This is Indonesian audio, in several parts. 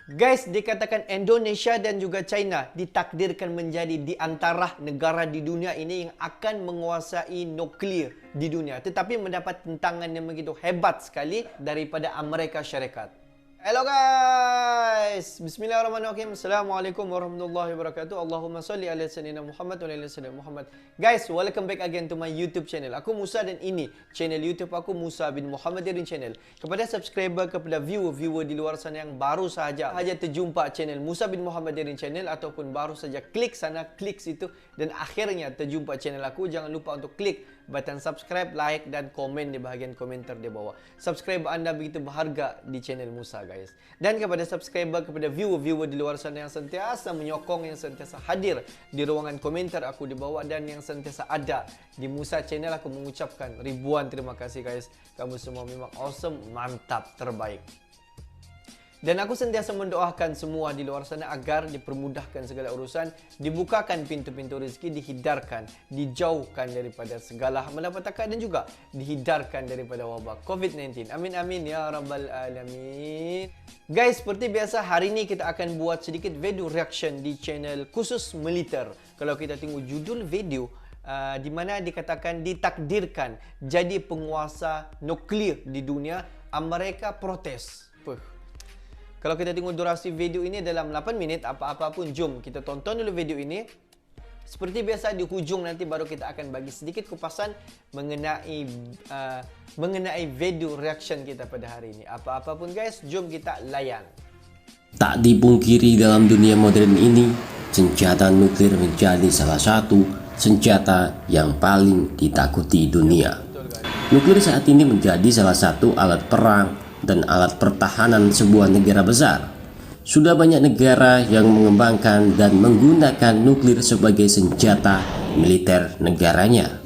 Guys, dikatakan Indonesia dan juga China ditakdirkan menjadi di antara negara di dunia ini yang akan menguasai nuklir di dunia. Tetapi mendapat tentangan yang begitu hebat sekali daripada Amerika Syarikat. Hello guys, bismillahirrahmanirrahim. Assalamualaikum warahmatullahi wabarakatuh. Allahumma salli ala sayyidina Muhammad wa ala sayyidina Muhammad. Guys, welcome back again to my YouTube channel. Aku Musa dan ini channel YouTube aku, Musa bin Muhammadirin Channel. Kepada subscriber, kepada viewer di luar sana yang baru saja terjumpa channel Musa bin Muhammadirin Channel ataupun baru saja klik sana, klik situ dan akhirnya terjumpa channel aku, jangan lupa untuk klik button subscribe, like dan komen di bahagian komentar di bawah. Subscribe anda begitu berharga di channel Musa guys. Dan kepada subscriber, kepada viewer di luar sana yang sentiasa menyokong, yang sentiasa hadir di ruangan komentar aku di bawah dan yang sentiasa ada di Musa Channel, aku mengucapkan ribuan terima kasih guys. Kamu semua memang awesome, mantap, terbaik. Dan aku sentiasa mendoakan semua di luar sana agar dipermudahkan segala urusan, dibukakan pintu-pintu rezeki, dihindarkan, dijauhkan daripada segala malapetaka dan juga dihindarkan daripada wabak COVID-19. Amin amin ya rabbal alamin. Guys, seperti biasa hari ini kita akan buat sedikit video reaction di channel khusus militer. Kalau kita tengok judul video di mana dikatakan ditakdirkan jadi penguasa nuklir di dunia, Amerika protes. Kalau kita tengok durasi video ini dalam 8 minit, apa-apa pun jom kita tonton dulu video ini. Seperti biasa di hujung nanti baru kita akan bagi sedikit kupasan mengenai video reaction kita pada hari ini. Apa-apa pun guys, jom kita layan. Tak dipungkiri dalam dunia modern ini, senjata nuklir menjadi salah satu senjata yang paling ditakuti dunia. Nuklir saat ini menjadi salah satu alat perang dan alat pertahanan sebuah negara besar. Sudah banyak negara yang mengembangkan dan menggunakan nuklir sebagai senjata militer negaranya.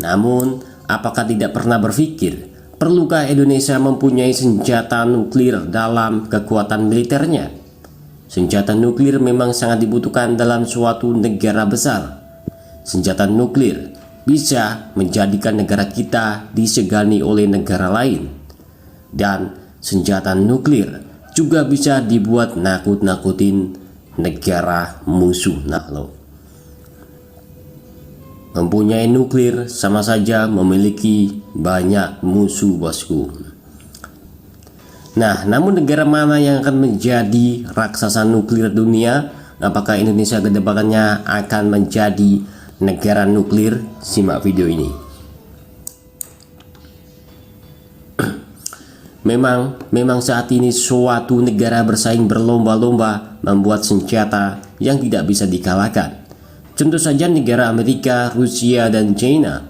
Namun, apakah tidak pernah berpikir, perlukah Indonesia mempunyai senjata nuklir dalam kekuatan militernya? Senjata nuklir memang sangat dibutuhkan dalam suatu negara besar. Senjata nuklir bisa menjadikan negara kita disegani oleh negara lain, dan senjata nuklir juga bisa dibuat nakut-nakutin negara musuh. Mempunyai nuklir sama saja memiliki banyak musuh bosku. Nah, namun negara mana yang akan menjadi raksasa nuklir dunia? Apakah Indonesia ke depannya akan menjadi negara nuklir? Simak video ini. Memang saat ini suatu negara bersaing berlomba-lomba membuat senjata yang tidak bisa dikalahkan. Contoh saja negara Amerika, Rusia, dan China.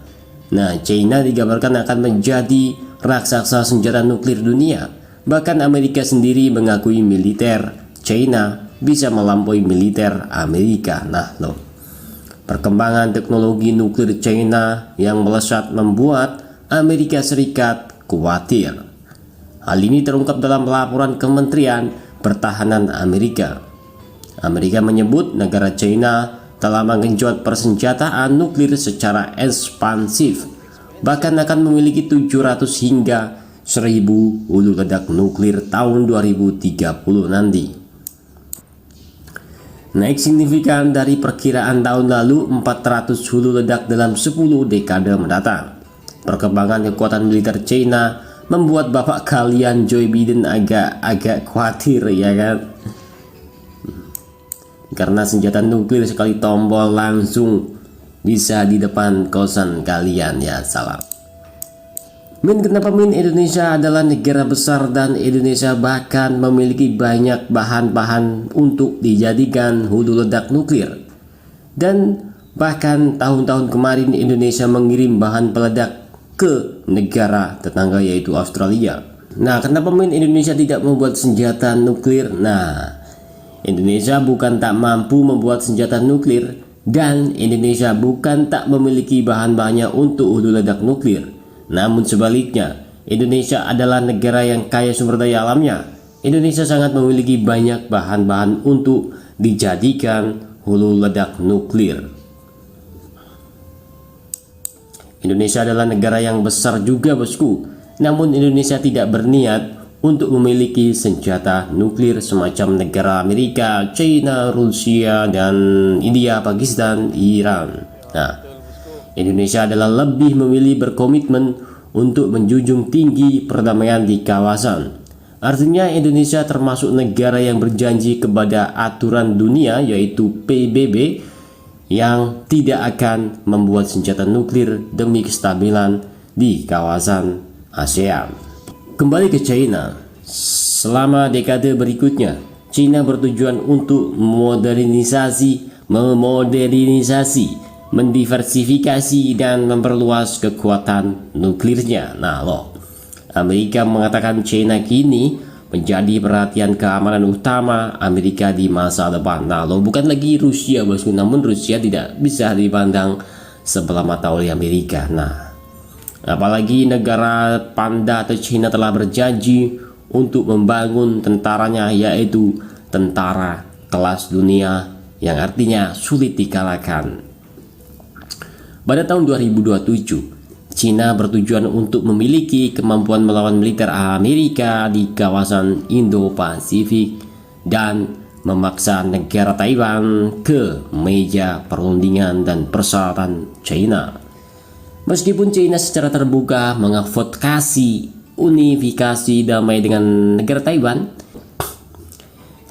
Nah, China digambarkan akan menjadi raksasa senjata nuklir dunia. Bahkan Amerika sendiri mengakui militer China bisa melampaui militer Amerika. Perkembangan teknologi nuklir China yang melesat membuat Amerika Serikat khawatir. Hal ini terungkap dalam laporan Kementerian Pertahanan Amerika. Amerika menyebut negara China telah menggenjot persenjataan nuklir secara ekspansif, bahkan akan memiliki 700 hingga 1000 hulu ledak nuklir tahun 2030 nanti. Naik signifikan dari perkiraan tahun lalu 400 hulu ledak dalam 10 dekade mendatang. Perkembangan kekuatan militer China membuat bapak kalian Joe Biden agak khawatir, ya kan? Karena senjata nuklir sekali tombol langsung bisa di depan kosan kalian, ya salam. Kenapa Indonesia adalah negara besar dan Indonesia bahkan memiliki banyak bahan-bahan untuk dijadikan hulu ledak nuklir. Dan bahkan tahun-tahun kemarin Indonesia mengirim bahan peledak ke negara tetangga yaitu Australia. Nah, kenapa Indonesia tidak membuat senjata nuklir? Nah, Indonesia bukan tak mampu membuat senjata nuklir, dan Indonesia bukan tak memiliki bahan-bahannya untuk hulu ledak nuklir. Namun sebaliknya, Indonesia adalah negara yang kaya sumber daya alamnya. Indonesia sangat memiliki banyak bahan-bahan untuk dijadikan hulu ledak nuklir. Indonesia adalah negara yang besar juga bosku. Namun Indonesia tidak berniat untuk memiliki senjata nuklir semacam negara Amerika, China, Rusia, dan India, Pakistan, Iran. Nah, Indonesia adalah lebih memilih berkomitmen untuk menjunjung tinggi perdamaian di kawasan. Artinya Indonesia termasuk negara yang berjanji kepada aturan dunia yaitu PBB yang tidak akan membuat senjata nuklir demi kestabilan di kawasan ASEAN. Kembali ke China, selama dekade berikutnya, China bertujuan untuk memodernisasi, mendiversifikasi dan memperluas kekuatan nuklirnya. Nah loh, Amerika mengatakan China kini menjadi perhatian keamanan utama Amerika di masa depan. Nah loh, bukan lagi Rusia bosku, namun Rusia tidak bisa dipandang sebelah mata oleh Amerika. Nah, apalagi negara panda atau China telah berjanji untuk membangun tentaranya, yaitu tentara kelas dunia yang artinya sulit dikalahkan. Pada tahun 2027, China bertujuan untuk memiliki kemampuan melawan militer Amerika di kawasan Indo-Pasifik dan memaksa negara Taiwan ke meja perundingan dan persyaratan China. Meskipun China secara terbuka mengadvokasi unifikasi damai dengan negara Taiwan,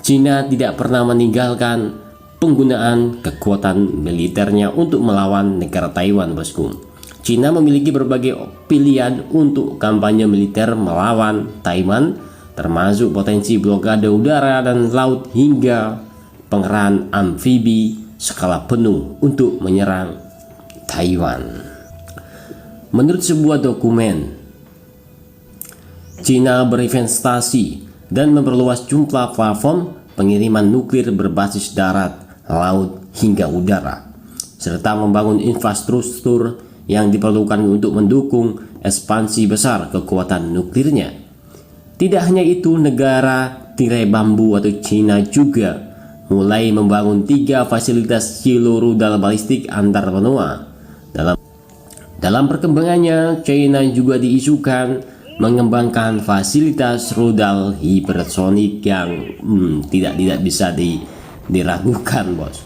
China tidak pernah meninggalkan penggunaan kekuatan militernya untuk melawan negara Taiwan, bosku. China memiliki berbagai pilihan untuk kampanye militer melawan Taiwan, termasuk potensi blokade udara dan laut hingga pengerahan amfibi skala penuh untuk menyerang Taiwan. Menurut sebuah dokumen, China berinvestasi dan memperluas jumlah platform pengiriman nuklir berbasis darat, laut, hingga udara, serta membangun infrastruktur yang diperlukan untuk mendukung ekspansi besar kekuatan nuklirnya. Tidak hanya itu, negara tirai bambu atau China juga mulai membangun 3 fasilitas kilo rudal balistik antar benua. Dalam perkembangannya, China juga diisukan mengembangkan fasilitas rudal hipersonik yang tidak bisa diragukan, bos.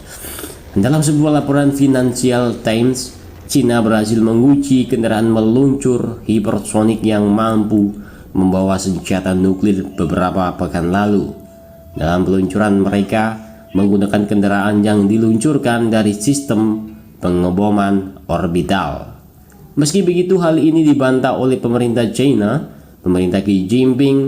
Dalam sebuah laporan Financial Times, China berhasil menguji kendaraan meluncur hipersonik yang mampu membawa senjata nuklir beberapa pekan lalu. Dalam peluncuran mereka menggunakan kendaraan yang diluncurkan dari sistem pengeboman orbital. Meski begitu, hal ini dibantah oleh pemerintah China. Pemerintah Xi Jinping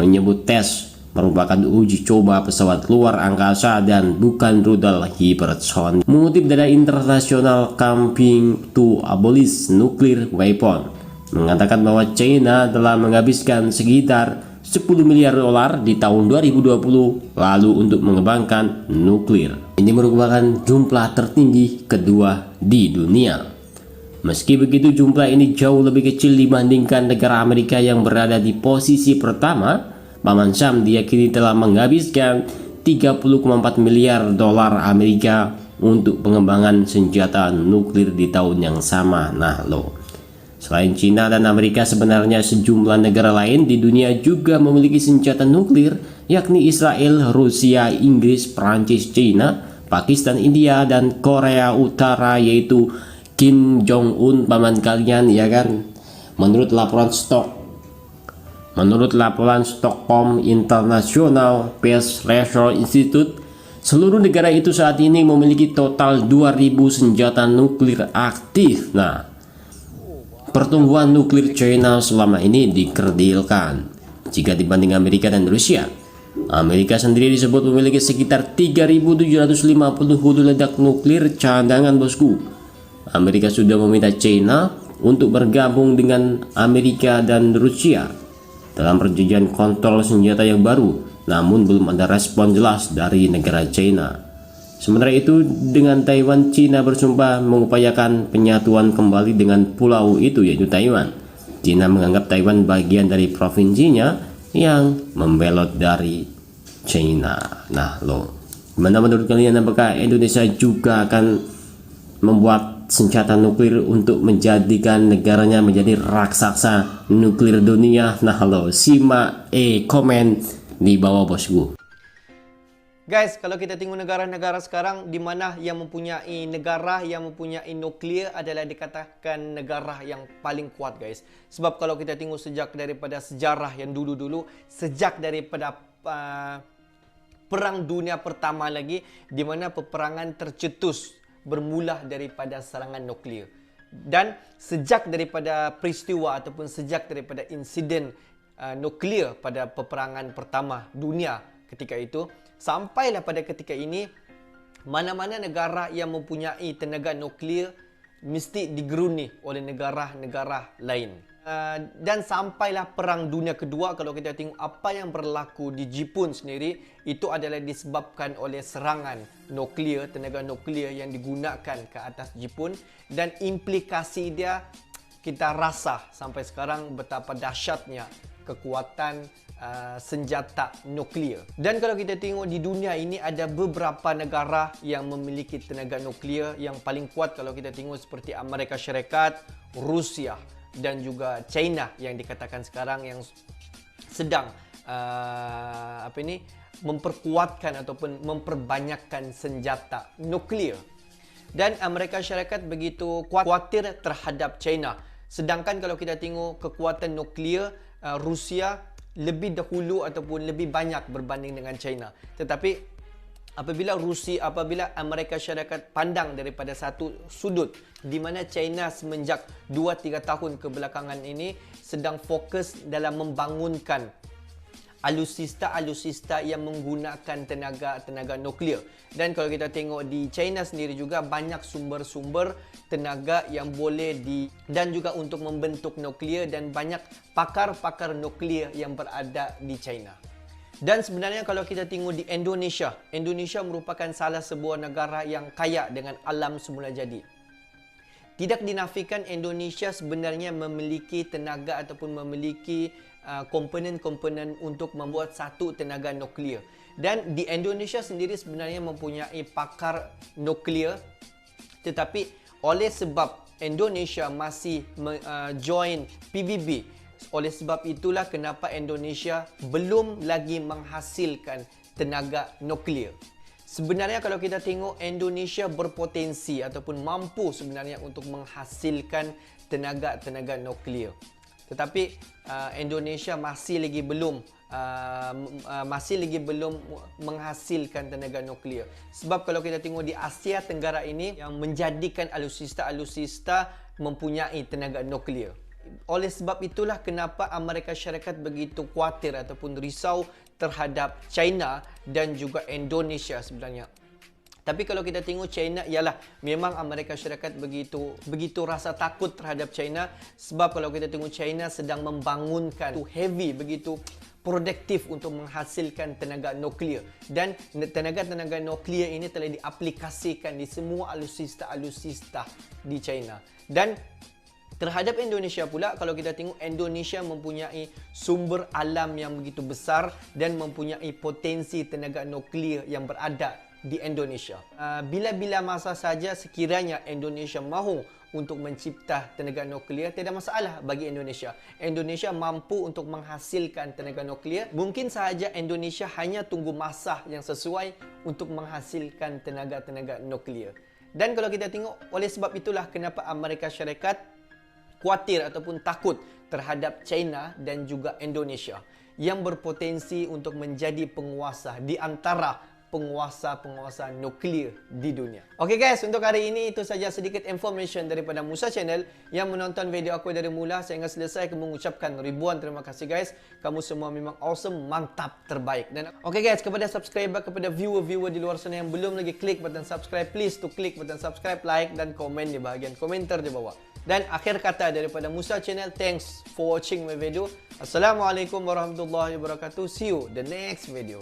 menyebut tes merupakan uji coba pesawat luar angkasa dan bukan rudal hipersonik. Mengutip dari International Campaign to Abolish Nuclear Weapon, mengatakan bahwa China telah menghabiskan sekitar 10 miliar dolar di tahun 2020 lalu untuk mengembangkan nuklir. Ini merupakan jumlah tertinggi kedua di dunia. Meski begitu, jumlah ini jauh lebih kecil dibandingkan negara Amerika yang berada di posisi pertama. Paman Sam diyakini telah menghabiskan 30,4 miliar dolar Amerika untuk pengembangan senjata nuklir di tahun yang sama. Nah loh, selain China dan Amerika, sebenarnya sejumlah negara lain di dunia juga memiliki senjata nuklir, yakni Israel, Rusia, Inggris, Prancis, China, Pakistan, India, dan Korea Utara, yaitu Kim Jong-un paman kalian, ya kan? Menurut laporan Stockholm International Peace Research Institute, seluruh negara itu saat ini memiliki total 2.000 senjata nuklir aktif. Nah, pertumbuhan nuklir China selama ini dikerdilkan jika dibanding Amerika dan Rusia. Amerika sendiri disebut memiliki sekitar 3.750 hulu ledak nuklir cadangan, bosku. Amerika sudah meminta China untuk bergabung dengan Amerika dan Rusia dalam perjanjian kontrol senjata yang baru, namun belum ada respon jelas dari negara China. Sementara itu, dengan Taiwan, China bersumpah mengupayakan penyatuan kembali dengan pulau itu, yaitu Taiwan. China menganggap Taiwan bagian dari provinsinya yang membelot dari China. Nah loh, gimana menurut kalian, apakah Indonesia juga akan membuat membuat senjata nuklir untuk menjadikan negaranya menjadi raksasa nuklir dunia? Nah lo simak komen di bawah bosku. Guys, kalau kita tengok negara-negara sekarang di mana yang mempunyai negara yang mempunyai nuklear adalah dikatakan negara yang paling kuat, guys. Sebab kalau kita tengok sejak daripada sejarah yang dulu-dulu, sejak daripada Perang Dunia Pertama lagi, di mana peperangan tercetus bermula daripada serangan nuklear. Dan sejak daripada peristiwa ataupun sejak daripada insiden nuklear pada peperangan pertama dunia ketika itu, sampailah pada ketika ini, mana-mana negara yang mempunyai tenaga nuklear mesti digeruni oleh negara-negara lain. Dan sampailah Perang Dunia Kedua, kalau kita tengok apa yang berlaku di Jepun sendiri, itu adalah disebabkan oleh serangan nuklear, tenaga nuklear yang digunakan ke atas Jepun. Dan implikasi dia kita rasa sampai sekarang betapa dahsyatnya kekuatan senjata nuklear. Dan kalau kita tengok di dunia ini ada beberapa negara yang memiliki tenaga nuklear yang paling kuat. Kalau kita tengok seperti Amerika Syarikat, Rusia dan juga China yang dikatakan sekarang yang sedang memperkuatkan ataupun memperbanyakkan senjata nuklear. Dan Amerika Syarikat begitu khawatir terhadap China. Sedangkan kalau kita tengok kekuatan nuklear, Rusia lebih dahulu ataupun lebih banyak berbanding dengan China. Tetapi apabila Amerika Syarikat pandang daripada satu sudut, di mana China semenjak 2-3 tahun kebelakangan ini sedang fokus dalam membangunkan alusista yang menggunakan tenaga nuklear. Dan kalau kita tengok di China sendiri juga banyak sumber-sumber tenaga yang boleh dan juga untuk membentuk nuklear, dan banyak pakar-pakar nuklear yang berada di China. Dan sebenarnya kalau kita tengok di Indonesia merupakan salah sebuah negara yang kaya dengan alam semula jadi. Tidak dinafikan Indonesia sebenarnya memiliki tenaga ataupun memiliki komponen-komponen untuk membuat satu tenaga nuklear. Dan di Indonesia sendiri sebenarnya mempunyai pakar nuklear, tetapi oleh sebab Indonesia masih join PBB, oleh sebab itulah kenapa Indonesia belum lagi menghasilkan tenaga nuklear. Sebenarnya kalau kita tengok, Indonesia berpotensi ataupun mampu sebenarnya untuk menghasilkan tenaga nuklear. Tetapi Indonesia masih lagi belum menghasilkan tenaga nuklear. Sebab kalau kita tengok di Asia Tenggara ini, yang menjadikan alusista mempunyai tenaga nuklear. Oleh sebab itulah kenapa Amerika Syarikat begitu khawatir ataupun risau terhadap China dan juga Indonesia sebenarnya. Tapi kalau kita tengok China, ialah memang Amerika Syarikat begitu rasa takut terhadap China. Sebab kalau kita tengok China sedang membangunkan begitu produktif untuk menghasilkan tenaga nuklear. Dan tenaga nuklear ini telah diaplikasikan di semua alusista di China. Dan terhadap Indonesia pula, kalau kita tengok, Indonesia mempunyai sumber alam yang begitu besar dan mempunyai potensi tenaga nuklear yang berada di Indonesia. Bila-bila masa saja sekiranya Indonesia mahu untuk mencipta tenaga nuklear, tidak masalah bagi Indonesia. Indonesia mampu untuk menghasilkan tenaga nuklear. Mungkin sahaja Indonesia hanya tunggu masa yang sesuai untuk menghasilkan tenaga nuklear. Dan kalau kita tengok, oleh sebab itulah kenapa Amerika Syarikat khawatir ataupun takut terhadap China dan juga Indonesia yang berpotensi untuk menjadi penguasa di antara penguasa nuklear di dunia. Okey guys, untuk hari ini itu saja sedikit information daripada Musa Channel. Yang menonton video aku dari mula sehingga selesai, aku mengucapkan ribuan terima kasih guys. Kamu semua memang awesome, mantap, terbaik. Dan okey guys, kepada subscriber, kepada viewer di luar sana yang belum lagi klik button subscribe, please to klik button subscribe, like dan komen di bahagian komentar di bawah. Dan akhir kata daripada Musa Channel, thanks for watching my video. Assalamualaikum warahmatullahi wabarakatuh. See you the next video.